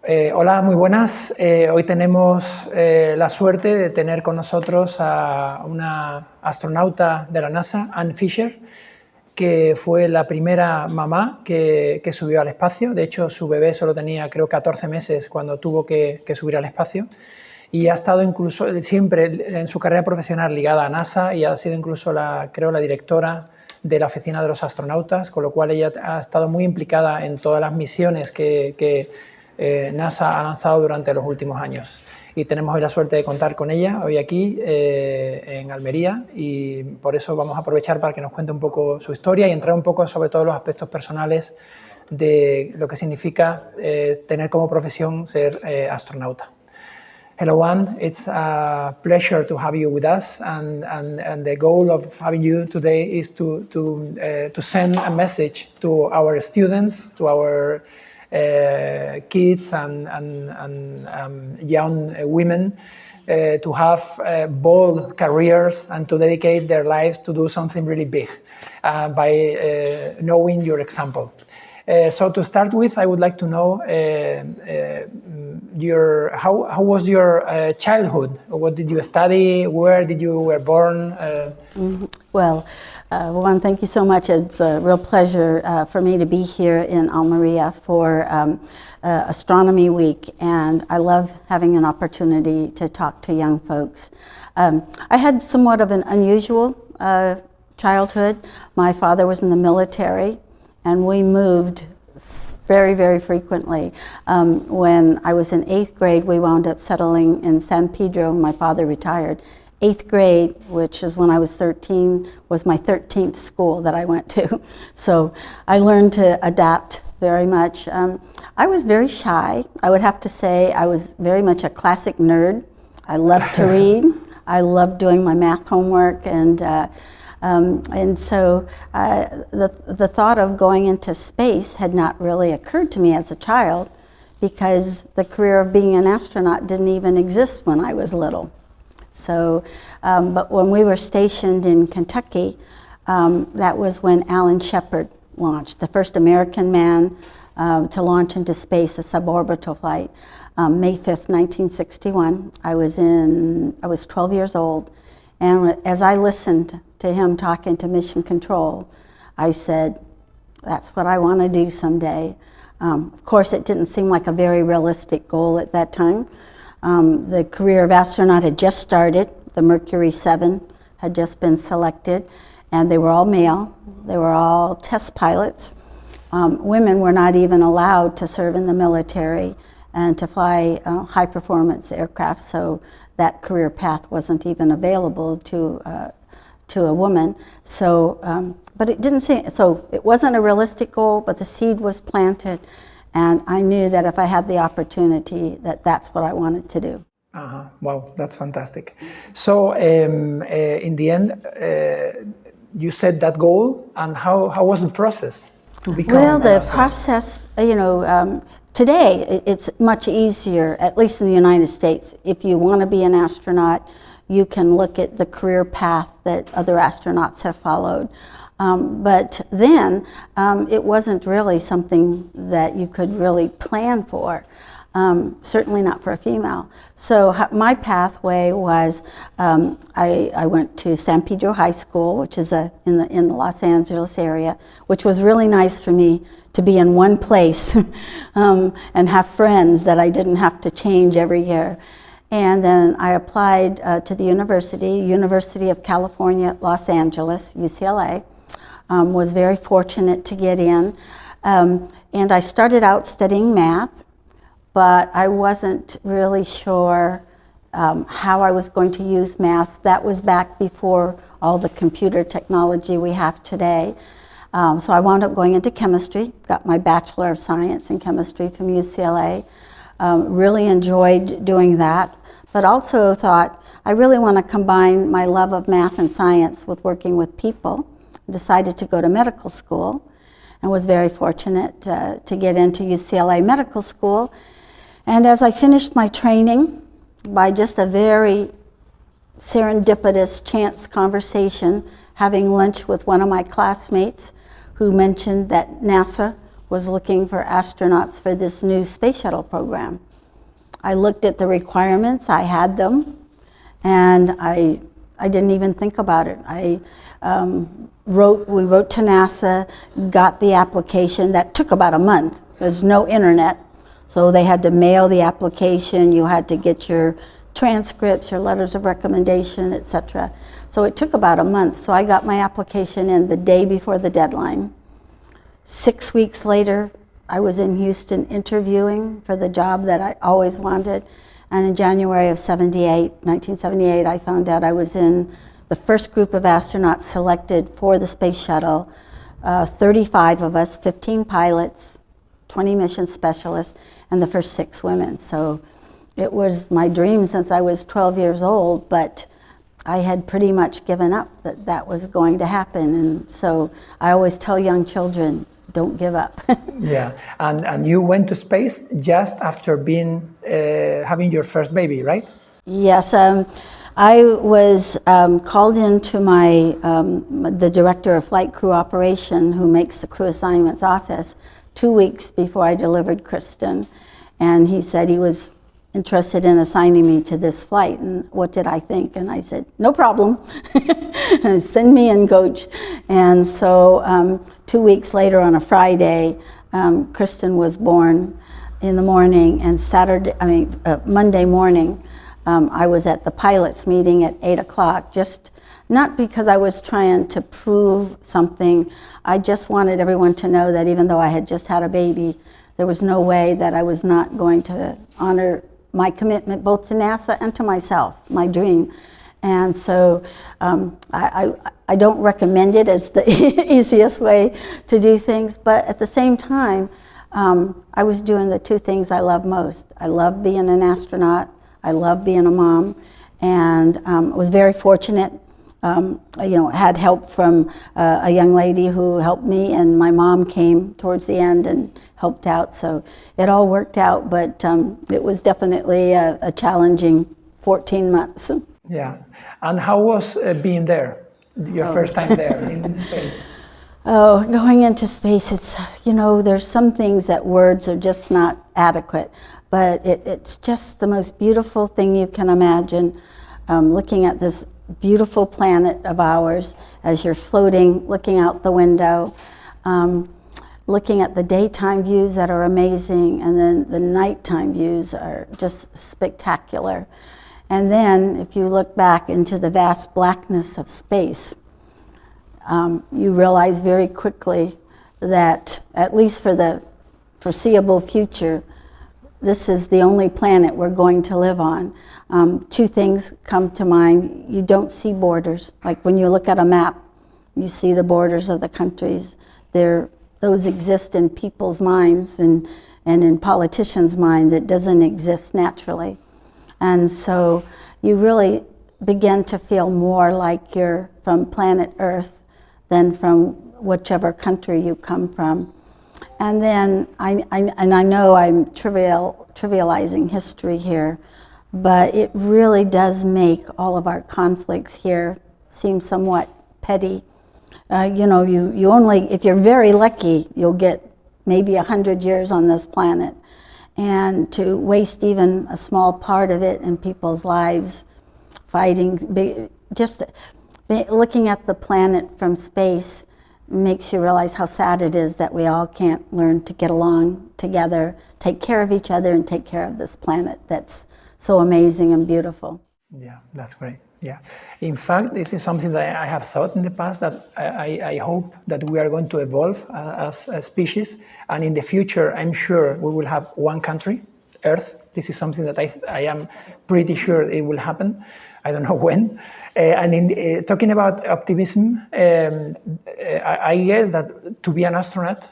Hola, muy buenas. Hoy tenemos la suerte de tener con nosotros a una astronauta de la NASA, Anne Fisher, que fue la primera mamá que subió al espacio. De hecho, su bebé solo tenía, creo, 14 meses cuando tuvo que subir al espacio. Y ha estado incluso siempre en su carrera profesional ligada a NASA y ha sido incluso, creo, la directora de la oficina de los astronautas, con lo cual ella ha estado muy implicada en todas las misiones que NASA ha lanzado durante los últimos años. Y tenemos hoy la suerte de contar con ella hoy aquí en Almería, y por eso vamos a aprovechar para que nos cuente un poco su historia y entrar un poco sobre todo los aspectos personales de lo que significa tener como profesión ser astronauta. Hello, Anne. It's a pleasure to have you with us, and the goal of having you today is to send a message to our students, to our kids and young women to have bold careers and to dedicate their lives to do something really big by knowing your example. So to start with, I would like to know how was your childhood? What did you study? Where did you were born? Well, Juan, thank you so much. It's a real pleasure for me to be here in Almería for Astronomy Week, and I love having an opportunity to talk to young folks. I had somewhat of an unusual childhood. My father was in the military, and we moved very, very frequently. When I was in 8th grade, we wound up settling in San Pedro. My father retired. 8th grade, which is when I was 13, was my 13th school that I went to. So I learned to adapt very much. I was very shy. I would have to say I was very much a classic nerd. I loved to read. I loved doing my math homework, and so the thought of going into space had not really occurred to me as a child, because the career of being an astronaut didn't even exist when I was little. So, but when we were stationed in Kentucky, that was when Alan Shepard launched, the first American man to launch into space, a suborbital flight, May 5th, 1961. I was 12 years old, and as I listened to him talking to Mission Control, I said, that's what I want to do someday. Of course, it didn't seem like a very realistic goal at that time. The career of astronaut had just started. The Mercury 7 had just been selected, and they were all male. They were all test pilots. Women were not even allowed to serve in the military and to fly high-performance aircraft, so that career path wasn't even available to a woman. So, but it didn't seem, so it wasn't a realistic goal, but the seed was planted, and I knew that if I had the opportunity, that's what I wanted to do. Wow, that's fantastic. So, in the end, you set that goal, and how was the process to become? Well, the process, today it's much easier, at least in the United States. If you want to be an astronaut, you can look at the career path that other astronauts have followed. But then it wasn't really something that you could really plan for, certainly not for a female. So my pathway was, I went to San Pedro High School, which is in the Los Angeles area, which was really nice for me to be in one place and have friends that I didn't have to change every year. And then I applied to the University of California, Los Angeles, UCLA. Was very fortunate to get in. And I started out studying math, but I wasn't really sure how I was going to use math. That was back before all the computer technology we have today. So I wound up going into chemistry, got my Bachelor of Science in Chemistry from UCLA. Really enjoyed doing that, but also thought I really want to combine my love of math and science with working with people. Decided to go to medical school, and was very fortunate to get into UCLA Medical School. And as I finished my training, by just a very serendipitous chance conversation, having lunch with one of my classmates who mentioned that NASA was looking for astronauts for this new space shuttle program. I looked at the requirements, I had them, and I didn't even think about it. We wrote to NASA, got the application. That took about a month. There's no internet, so they had to mail the application. You had to get your transcripts, your letters of recommendation, etc. So it took about a month. So I got my application in the day before the deadline. 6 weeks later, I was in Houston interviewing for the job that I always wanted. And in January of 1978, I found out I was in the first group of astronauts selected for the space shuttle. 35 of us, 15 pilots, 20 mission specialists, and the first 6 women. So it was my dream since I was 12 years old, but I had pretty much given up that that was going to happen. And so I always tell young children, don't give up. Yeah, and you went to space just after having your first baby, right? Yes, I was called into the director of flight crew operation, who makes the crew assignments, office 2 weeks before I delivered Kristen, and he said he was interested in assigning me to this flight, and what did I think? And I said, no problem, send me in, coach. And so 2 weeks later on a Friday, Kristen was born in the morning, and Monday morning, I was at the pilots meeting at 8 o'clock, just not because I was trying to prove something. I just wanted everyone to know that even though I had just had a baby, there was no way that I was not going to honor my commitment both to NASA and to myself, my dream. And so I don't recommend it as the easiest way to do things, but at the same time, I was doing the 2 things I love most. I love being an astronaut, I love being a mom, and I was very fortunate. Had help from a young lady who helped me, and my mom came towards the end and helped out. So it all worked out, but it was definitely a challenging 14 months. Yeah, and how was being there, your first time there in space? Oh, going into space, it's, there's some things that words are just not adequate, but it's just the most beautiful thing you can imagine, looking at this beautiful planet of ours as you're floating, looking out the window, looking at the daytime views that are amazing, and then the nighttime views are just spectacular. And then if you look back into the vast blackness of space, you realize very quickly that, at least for the foreseeable future, this is the only planet we're going to live on. 2 things come to mind. You don't see borders. Like when you look at a map, you see the borders of the countries. Those exist in people's minds and in politicians' minds. It doesn't exist naturally. And so you really begin to feel more like you're from planet Earth than from whichever country you come from. And then I know I'm trivializing history here, but it really does make all of our conflicts here seem somewhat petty. You only, if you're very lucky, you'll get maybe 100 years on this planet. And to waste even a small part of it in people's lives fighting, just looking at the planet from space makes you realize how sad it is that we all can't learn to get along together, take care of each other, and take care of this planet that's so amazing and beautiful. Yeah, that's great. Yeah. In fact, this is something that I have thought in the past, that I hope that we are going to evolve as a species, and in the future, I'm sure we will have one country, Earth. This is something that I am pretty sure it will happen. I don't know when. And in talking about optimism, I guess that to be an astronaut,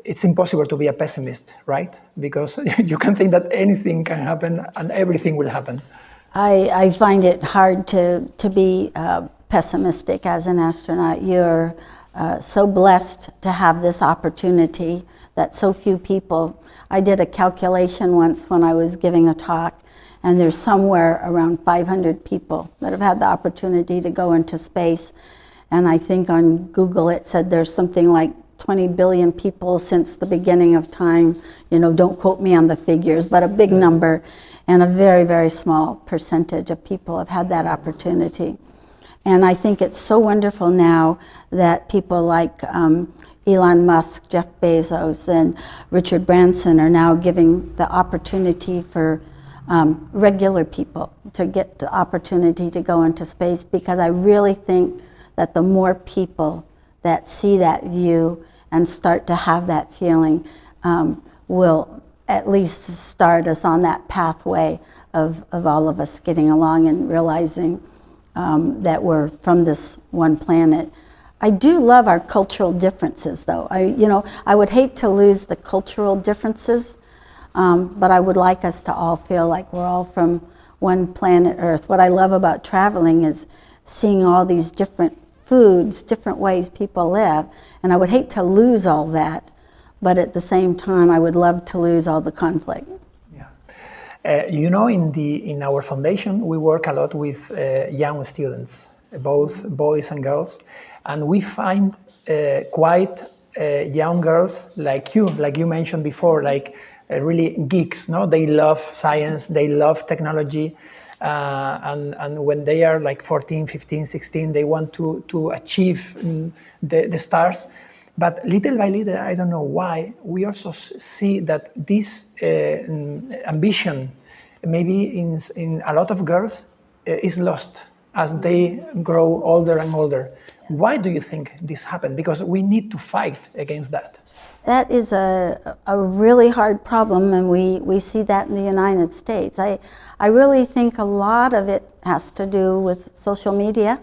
it's impossible to be a pessimist, right? Because you can think that anything can happen and everything will happen. I find it hard to be pessimistic as an astronaut. You're so blessed to have this opportunity that so few people. I did a calculation once when I was giving a talk, and there's somewhere around 500 people that have had the opportunity to go into space. And I think on Google it said there's something like 20 billion people since the beginning of time. You know, don't quote me on the figures, but a big number, and a very, very small percentage of people have had that opportunity. And I think it's so wonderful now that people like Elon Musk, Jeff Bezos, and Richard Branson are now giving the opportunity for regular people to get the opportunity to go into space, because I really think that the more people that see that view and start to have that feeling will at least start us on that pathway of all of us getting along and realizing that we're from this one planet. I do love our cultural differences, though. I would hate to lose the cultural differences, but I would like us to all feel like we're all from one planet Earth. What I love about traveling is seeing all these different foods, different ways people live, and I would hate to lose all that, but at the same time, I would love to lose all the conflict. Yeah. In our foundation, we work a lot with young students, both boys and girls, and we find quite young girls like you mentioned before, like really geeks. No, they love science, they love technology, and when they are like 14, 15, 16, they want to achieve the stars. But little by little, I don't know why, we also see that this ambition, maybe in a lot of girls, is lost as they grow older and older. Why do you think this happened? Because we need to fight against that. That is a really hard problem, and we see that in the United States. I really think a lot of it has to do with social media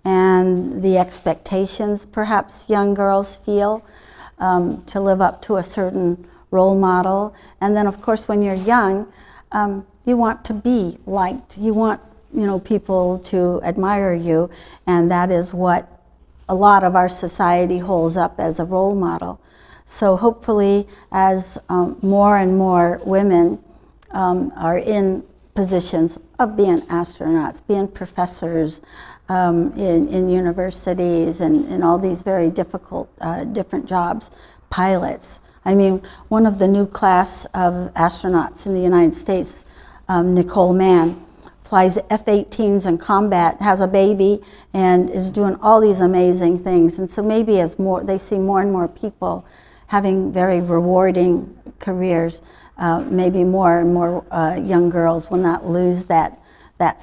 and the expectations perhaps young girls feel to live up to a certain role model. And then of course when you're young, you want to be liked. You want people to admire you, and that is what a lot of our society holds up as a role model. So hopefully as more and more women are in positions of being astronauts, being professors in universities and all these very difficult different jobs, pilots. I mean, one of the new class of astronauts in the United States, Nicole Mann, flies F-18s in combat, has a baby, and is doing all these amazing things. And so maybe as they see more and more people having very rewarding careers, maybe more and more young girls will not lose that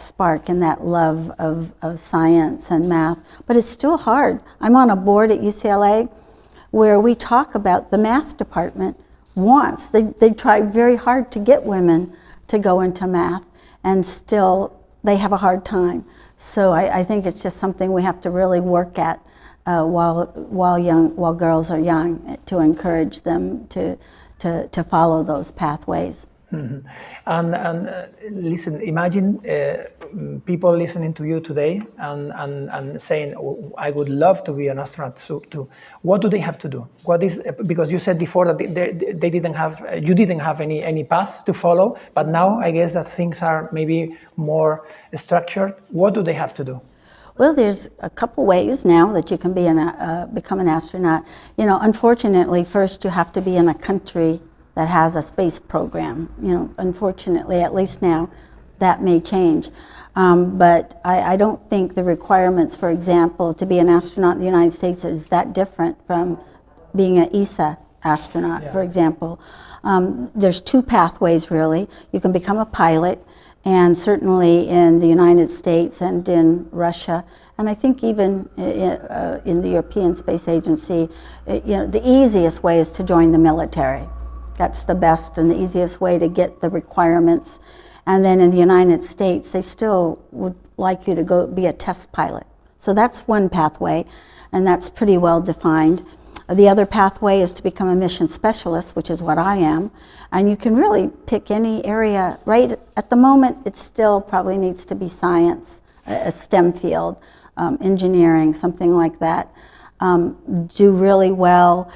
spark and that love of science and math. But it's still hard. I'm on a board at UCLA where we talk about the math department wants. They try very hard to get women to go into math, and still they have a hard time. So I think it's just something we have to really work at while girls are young, to encourage them to follow those pathways. Mm-hmm. And listen, imagine people listening to you today and saying, oh, I would love to be an astronaut too. What do they have to do? What is, because you said before that they didn't have, you didn't have any path to follow, but now I guess that things are maybe more structured. What do they have to do? Well, there's a couple ways now that you can become an astronaut. Unfortunately, first you have to be in a country that has a space program. Unfortunately, at least now, that may change. But I don't think the requirements, for example, to be an astronaut in the United States is that different from being an ESA astronaut, yeah. For example. There's two pathways, really. You can become a pilot, and certainly in the United States and in Russia, and I think even in the European Space Agency, the easiest way is to join the military. That's the best and the easiest way to get the requirements. And then in the United States, they still would like you to go be a test pilot. So that's one pathway, and that's pretty well defined. The other pathway is to become a mission specialist, which is what I am. And you can really pick any area. Right at the moment, it still probably needs to be science, a STEM field, engineering, something like that. Do really well.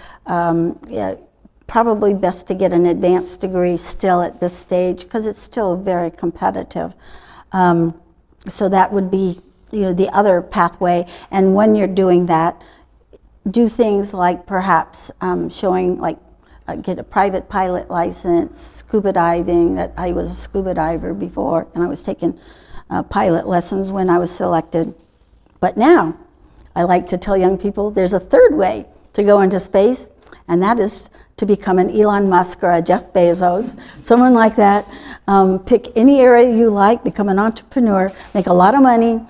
Probably best to get an advanced degree still at this stage, because it's still very competitive. So that would be the other pathway. And when you're doing that, do things like perhaps showing, like get a private pilot license, scuba diving. That I was a scuba diver before, and I was taking pilot lessons when I was selected. But now, I like to tell young people there's a third way to go into space, and that is to become an Elon Musk or a Jeff Bezos, someone like that. Pick any area you like, become an entrepreneur, make a lot of money,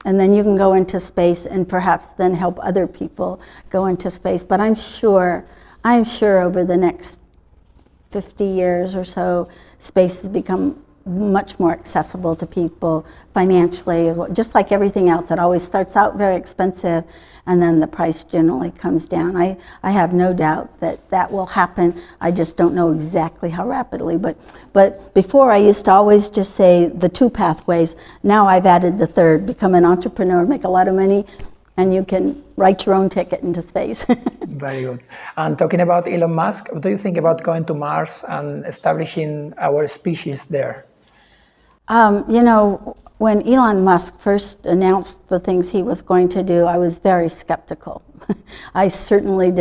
and then you can go into space and perhaps then help other people go into space. But I'm sure over the next 50 years or so, space has become much more accessible to people financially as well. Just like everything else, it always starts out very expensive, and then the price generally comes down. I have no doubt that that will happen. I just don't know exactly how rapidly. But before I used to always just say the two pathways. Now I've added the third: become an entrepreneur, make a lot of money, and you can write your own ticket into space. Very good. And talking about Elon Musk, what do you think about going to Mars and establishing our species there? You know, when Elon Musk first announced the things he was going to do, I was very skeptical. I certainly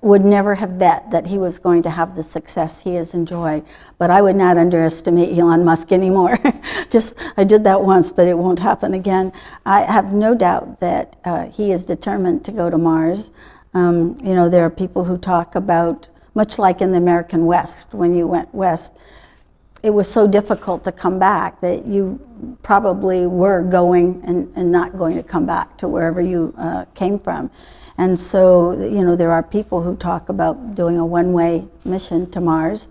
would never have bet that he was going to have the success he has enjoyed. But I would not underestimate Elon Musk anymore. I did that once, but it won't happen again. I have no doubt that he is determined to go to Mars. You know, there are people who talk about, much like in the American West, when you went west, it was so difficult to come back that you probably were going and not going to come back to wherever you came from. And so, you know, there are people who talk about doing a one-way mission to Mars,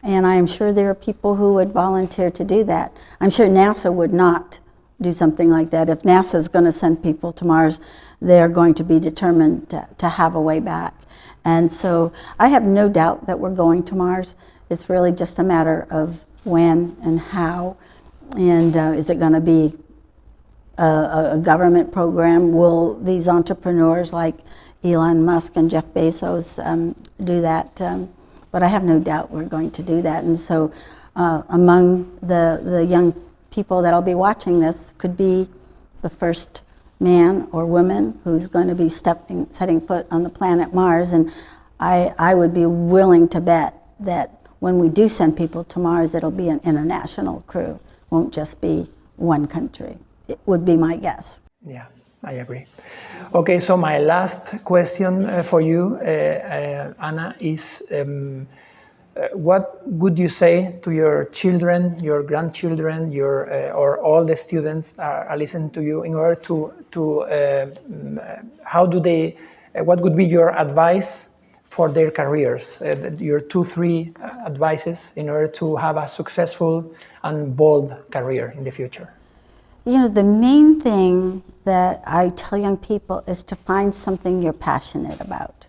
and I am sure there are people who would volunteer to do that. I'm sure NASA would not do something like that. If NASA is going to send people to Mars, they're going to be determined to have a way back. And so I have no doubt that we're going to Mars. It's really just a matter of when and how, and is it going to be a government program? Will these entrepreneurs like Elon Musk and Jeff Bezos do that? But I have no doubt we're going to do that. And so among the young people that'll be watching this could be the first man or woman who's going to be setting foot on the planet Mars. And I would be willing to bet that when we do send people to Mars, it'll be an international crew. Won't just be one country. It would be my guess. Yeah, I agree. Okay, so my last question for you, Anna, is what would you say to your children, your grandchildren, or all the students are listening to you in order what would be your advice for their careers, your 2-3 advices in order to have a successful and bold career in the future? You know, the main thing that I tell young people is to find something you're passionate about.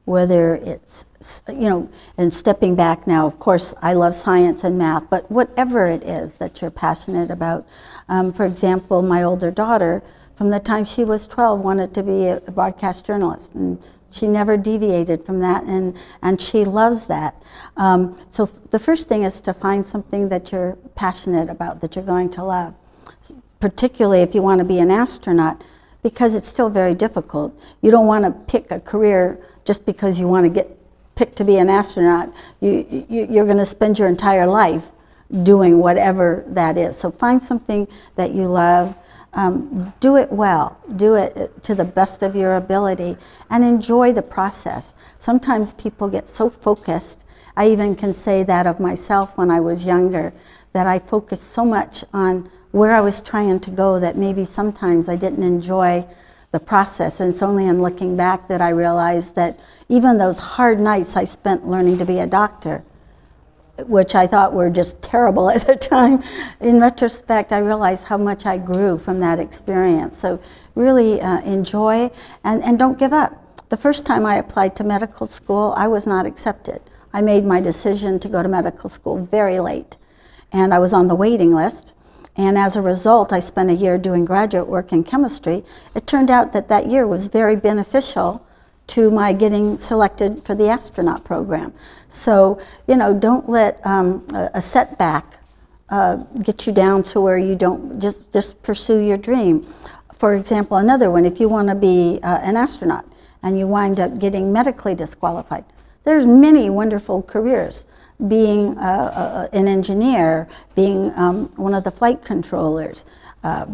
Whether it's, you know, and stepping back now, of course, I love science and math, but whatever it is that you're passionate about. For example, my older daughter, from the time she was 12, wanted to be a broadcast journalist, and she never deviated from that, and she loves that. So the first thing is to find something that you're passionate about, that you're going to love. Particularly if you want to be an astronaut, because it's still very difficult. You don't want to pick a career just because you want to get picked to be an astronaut. You're going to spend your entire life doing whatever that is. So find something that you love. Do it well. Do it to the best of your ability, and enjoy the process. Sometimes people get so focused. I even can say that of myself when I was younger, that I focused so much on where I was trying to go that maybe sometimes I didn't enjoy the process. And it's only in looking back that I realized that even those hard nights I spent learning to be a doctor, which I thought were just terrible at the time, in retrospect I realized how much I grew from that experience. So really enjoy and don't give up. The first time I applied to medical school, I was not accepted. I made my decision to go to medical school very late, and I was on the waiting list. And as a result, I spent a year doing graduate work in chemistry. It turned out that that year was very beneficial to my getting selected for the astronaut program. So, you know, don't let a setback get you down to where you don't just pursue your dream. For example, another one, if you want to be an astronaut and you wind up getting medically disqualified, there's many wonderful careers. Being an engineer, being one of the flight controllers,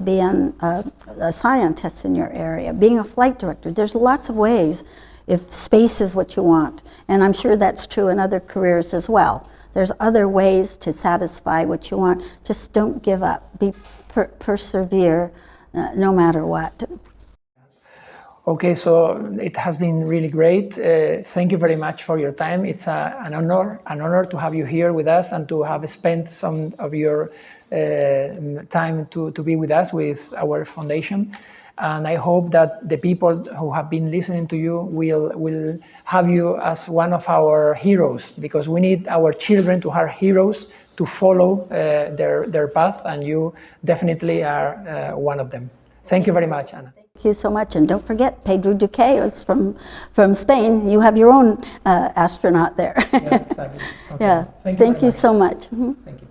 being a scientist in your area, being a flight director. There's lots of ways if space is what you want. And I'm sure that's true in other careers as well. There's other ways to satisfy what you want. Just don't give up. Persevere no matter what. Okay, so it has been really great. Thank you very much for your time. It's an honor to have you here with us and to have spent some of your time to be with us, with our foundation. And I hope that the people who have been listening to you will have you as one of our heroes, because we need our children to have heroes to follow their path, and you definitely are one of them. Thank you very much, Ana. Thank you so much, and don't forget, Pedro Duque is from Spain. You have your own astronaut there. Yeah, exactly. Okay. Yeah, thank you so much. Thank you.